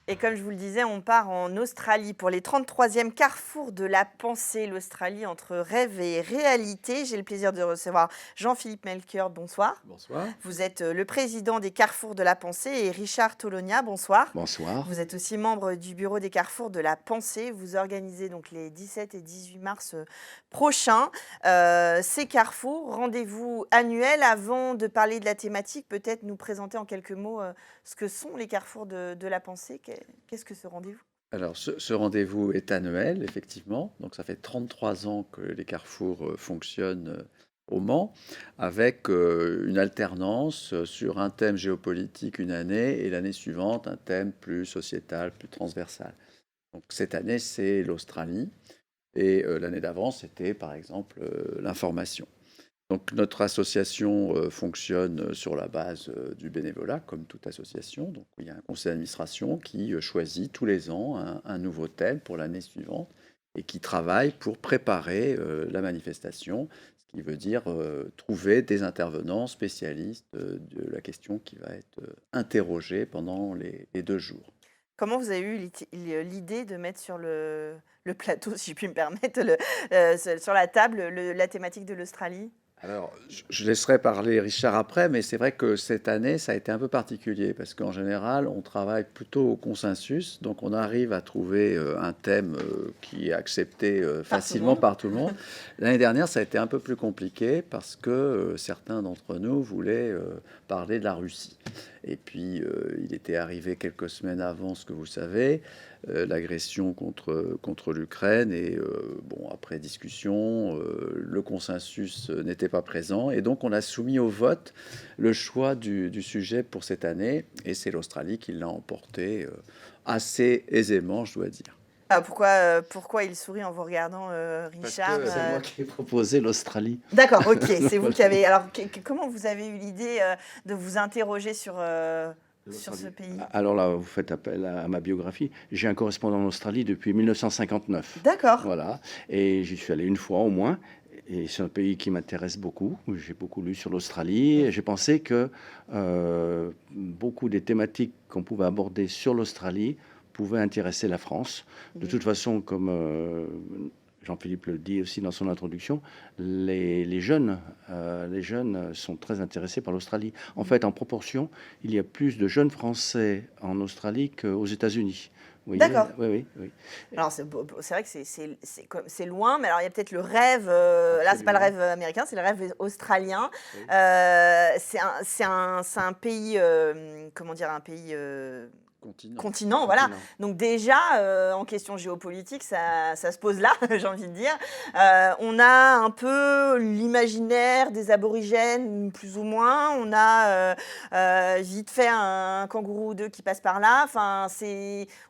Et comme je vous le disais, on part en Australie pour les 33e carrefours de la pensée, l'Australie entre rêve et réalité. J'ai le plaisir de recevoir Jean-Philippe Melchior, bonsoir. Bonsoir. Vous êtes le président des Carrefours de la Pensée et Richard Tolonia, bonsoir. Bonsoir. Vous êtes aussi membre du bureau des Carrefours de la Pensée. Vous organisez donc les 17 et 18 mars prochains ces carrefours, rendez-vous annuels. Avant de parler de la thématique, peut-être nous présenter en quelques mots ce que sont les Carrefours de la Pensée. Qu'est-ce que ce rendez-vous? Alors, ce rendez-vous est annuel, effectivement. Donc, ça fait 33 ans que les carrefours fonctionnent au Mans, avec une alternance sur un thème géopolitique une année et l'année suivante, un thème plus sociétal, plus transversal. Donc, cette année, c'est l'Australie et l'année d'avant, c'était par exemple l'information. Donc notre association fonctionne sur la base du bénévolat, comme toute association. Donc il y a un conseil d'administration qui choisit tous les ans un nouveau thème pour l'année suivante et qui travaille pour préparer la manifestation, ce qui veut dire trouver des intervenants spécialistes de la question qui va être interrogée pendant les 2 jours. Comment vous avez eu l'idée de mettre sur le plateau, si je puis me permettre, sur la table, la thématique de l'Australie? Alors, je laisserai parler Richard après, mais c'est vrai que cette année, ça a été un peu particulier parce qu'en général, on travaille plutôt au consensus, donc on arrive à trouver un thème qui est accepté Par tout le facilement monde? par tout le monde. L'année dernière, ça a été un peu plus compliqué parce que certains d'entre nous voulaient parler de la Russie. Et puis, il était arrivé quelques semaines avant ce que vous savez, l'agression contre l'Ukraine. Et bon, après discussion, le consensus n'était pas présent. Et donc, on a soumis au vote le choix du sujet pour cette année. Et c'est l'Australie qui l'a emporté assez aisément, je dois dire. Ah, pourquoi il sourit en vous regardant, Parce Richard? que C'est moi qui ai proposé l'Australie. D'accord, OK, c'est vous Voilà, qui avez alors comment vous avez eu l'idée, de vous interroger de sur ce l'Australie. pays? Alors là, vous faites appel à ma biographie. J'ai un correspondant en Australie depuis 1959. D'accord. Voilà. Et j'y suis allé une fois au moins. Et c'est un pays qui m'intéresse beaucoup. J'ai beaucoup lu sur l'Australie. Mmh. Et j'ai pensé que beaucoup des thématiques qu'on pouvait aborder sur l'Australie pouvaient intéresser la France. De Mmh. toute façon, comme Jean-Philippe le dit aussi dans son introduction, les jeunes sont très intéressés par l'Australie. En fait, en proportion, il y a plus de jeunes Français en Australie qu'aux États-Unis. Vous voyez? D'accord. Oui, oui, oui. Alors c'est vrai que c'est loin, mais alors il y a peut-être le rêve, là c'est pas le Absolument. rêve américain, c'est le rêve australien. Oui. C'est un pays, comment dire? Un pays, Continent. continent, voilà. Continent. Donc déjà, en question géopolitique, ça se pose là, j'ai envie de dire. On a un peu l'imaginaire des aborigènes, plus ou moins. On a, vite fait un kangourou ou 2 qui passe par là. Enfin,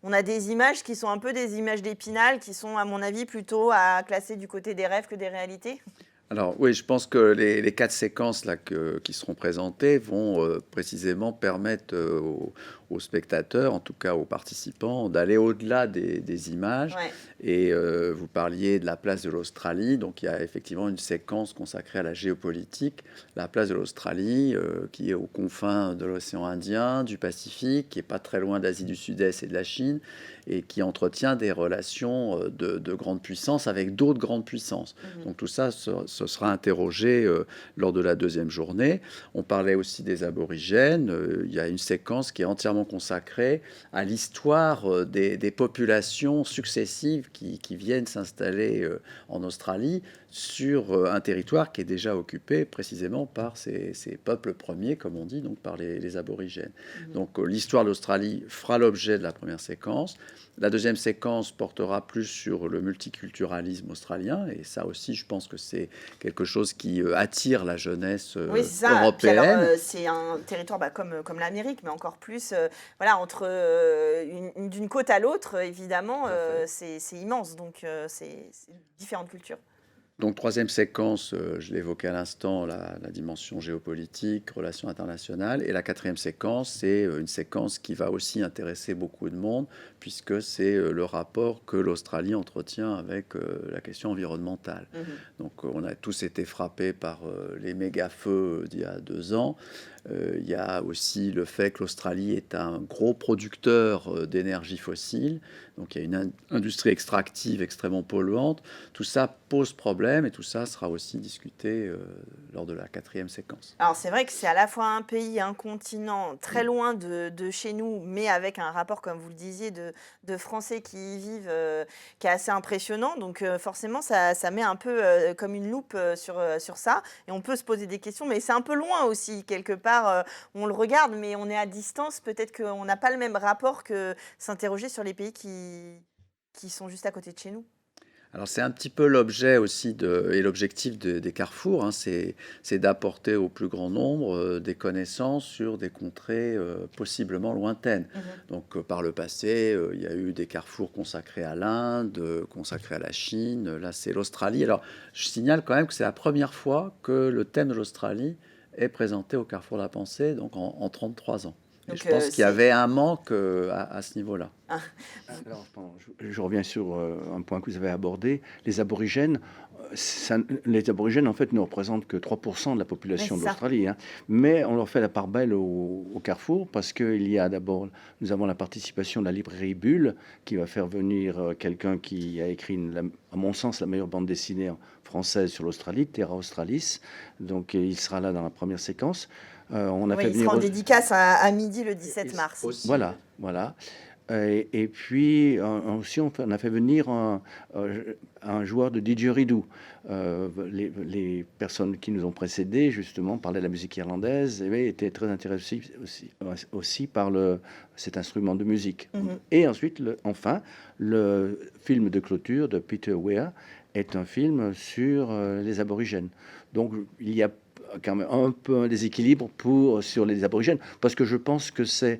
on a des images qui sont un peu des images d'Épinal, qui sont, à mon avis, plutôt à classer du côté des rêves que des réalités. Alors oui, je pense que les 4 séquences là, qui seront présentées vont précisément permettre aux spectateurs, en tout cas aux participants, d'aller au-delà des images. Ouais. Et vous parliez de la place de l'Australie, donc il y a effectivement une séquence consacrée à la géopolitique. La place de l'Australie, qui est aux confins de l'océan Indien, du Pacifique, qui est pas très loin d'Asie du Sud-Est et de la Chine, et qui entretient des relations de grande puissance avec d'autres grandes puissances. Mmh. Donc tout ça, ce sera interrogé lors de la deuxième journée. On parlait aussi des aborigènes. Il y a une séquence qui est entièrement consacrée à l'histoire des populations successives qui viennent s'installer en Australie sur un territoire qui est déjà occupé précisément par ces peuples premiers, comme on dit, donc par les aborigènes. Mmh. Donc l'histoire de l'Australie fera l'objet de la première séquence. La deuxième séquence portera plus sur le multiculturalisme australien, et ça aussi, je pense que c'est quelque chose qui attire la jeunesse Oui, c'est ça. Puis alors, européenne. c'est un territoire, bah, comme l'Amérique, mais encore plus, voilà, entre, d'une côte à l'autre, évidemment, Tout à fait. c'est immense, donc c'est différentes cultures. Donc, troisième séquence, je l'évoquais à l'instant, la dimension géopolitique, relations internationales. Et la quatrième séquence, c'est une séquence qui va aussi intéresser beaucoup de monde, puisque c'est le rapport que l'Australie entretient avec la question environnementale. Donc, on a tous été frappés par les méga-feux d'il y a 2 ans. Il y a aussi le fait que l'Australie est un gros producteur d'énergie fossile. Donc, il y a une industrie extractive extrêmement polluante. Tout ça pose problème et tout ça sera aussi discuté lors de la quatrième séquence. Alors c'est vrai que c'est à la fois un pays, un continent très loin de chez nous, mais avec un rapport, comme vous le disiez, de Français qui y vivent, qui est assez impressionnant. Donc forcément, ça met un peu comme une loupe sur ça. Et on peut se poser des questions, mais c'est un peu loin aussi, quelque part. On le regarde, mais on est à distance. Peut-être qu'on n'a pas le même rapport que s'interroger sur les pays qui sont juste à côté de chez nous. Alors c'est un petit peu l'objet aussi et l'objectif des carrefours, hein, c'est d'apporter au plus grand nombre des connaissances sur des contrées possiblement lointaines. Donc par le passé, il y a eu des carrefours consacrés à l'Inde, consacrés à la Chine, là c'est l'Australie. Alors je signale quand même que c'est la première fois que le thème de l'Australie est présenté au Carrefour de la Pensée, donc en 33 ans. Et je pense qu'il y avait un manque à ce niveau-là. Alors, je reviens sur un point que vous avez abordé. Les aborigènes, en fait, ne représentent que 3% de la population Oui, de c'est ça. l'Australie. Hein. Mais on leur fait la part belle au Carrefour parce qu'il y a d'abord, nous avons la participation de la librairie Bulle qui va faire venir quelqu'un qui a écrit, à mon sens, la meilleure bande dessinée française sur l'Australie, Terra Australis. Donc, il sera là dans la première séquence. On a Oui, fait il venir sera en dédicace à midi le 17 mars. Aussi, Voilà, voilà. Et puis aussi, on a fait venir un joueur de didgeridoo. Les personnes qui nous ont précédés, justement, parlaient de la musique irlandaise et étaient très intéressées aussi par cet instrument de musique. Et ensuite, enfin, le film de clôture de Peter Weir est un film sur les aborigènes. Donc, il y a quand même un peu un déséquilibre sur les aborigènes, parce que je pense que ça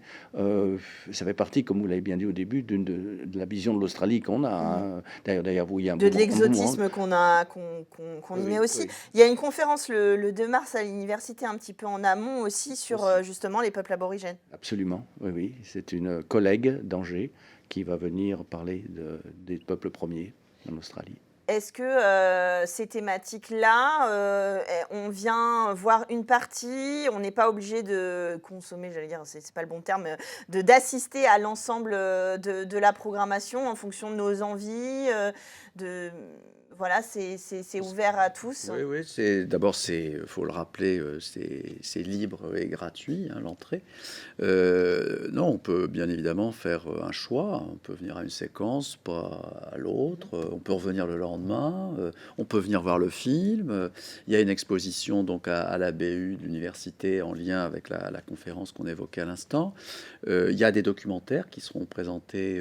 fait partie, comme vous l'avez bien dit au début, de la vision de l'Australie qu'on a. Hein. D'ailleurs, vous, il y a un De moment- l'exotisme qu'on y Oui, met aussi. oui. Il y a une conférence le 2 mars à l'université, un petit peu en amont aussi, sur justement les peuples aborigènes. Absolument, oui, oui. C'est une collègue d'Angers qui va venir parler des peuples premiers en Australie. Est-ce que ces thématiques-là, on vient voir une partie, on n'est pas obligé de consommer, j'allais dire, c'est pas le bon terme, d'assister à l'ensemble de la programmation en fonction de nos envies, voilà, c'est ouvert à tous. Oui, oui, d'abord, faut le rappeler, c'est libre et gratuit, hein, l'entrée. Non, on peut bien évidemment faire un choix. On peut venir à une séquence, pas à l'autre. On peut revenir le lendemain. On peut venir voir le film. Il y a une exposition donc à la BU de l'université en lien avec la conférence qu'on évoquait à l'instant. Il y a des documentaires qui seront présentés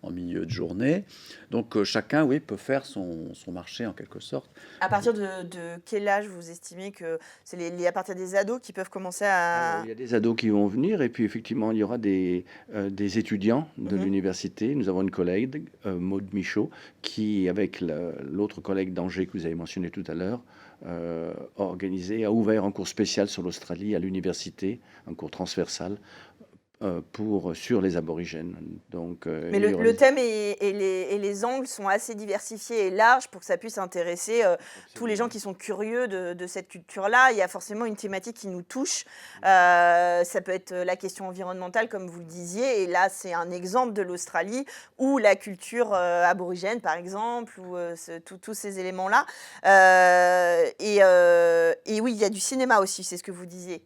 en milieu de journée. Donc chacun, oui, peut faire son marché en quelque sorte. À partir de quel âge vous estimez que c'est à partir des ados qui peuvent commencer à... Alors, il y a des ados qui vont venir et puis effectivement il y aura des étudiants de l'université. Nous avons une collègue, Maude Michaud, qui avec l'autre collègue d'Angers que vous avez mentionné tout à l'heure, a ouvert un cours spécial sur l'Australie à l'université, un cours transversal sur les aborigènes. Donc, Mais le thème et les angles sont assez diversifiés et larges pour que ça puisse intéresser tous les gens qui sont curieux de cette culture-là. Il y a forcément une thématique qui nous touche. Ça peut être la question environnementale, comme vous le disiez. Et là, c'est un exemple de l'Australie ou la culture aborigène, par exemple, ou tous ces éléments-là. Et oui, il y a du cinéma aussi, c'est ce que vous disiez.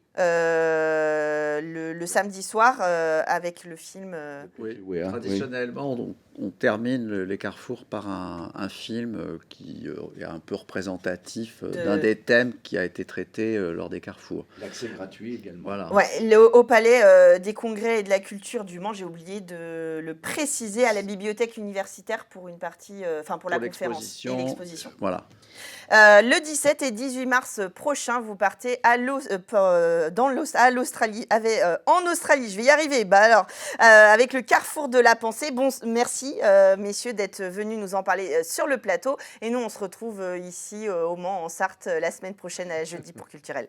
Le samedi soir avec le film. Oui, traditionnellement, on termine les carrefours par un film qui est un peu représentatif d'un des thèmes qui a été traité lors des carrefours. L'accès gratuit également. Voilà. Ouais, au Palais des Congrès et de la Culture du Mans, j'ai oublié de le préciser, à la bibliothèque universitaire pour une partie, pour la conférence et l'exposition. Voilà. Le 17 et 18 mars prochain, vous partez en Australie, je vais y arriver. Avec le Carrefour de la Pensée. Bon, merci Merci, messieurs, d'être venus nous en parler sur le plateau. Et nous, on se retrouve ici au Mans, en Sarthe, la semaine prochaine, à jeudi pour Culturel.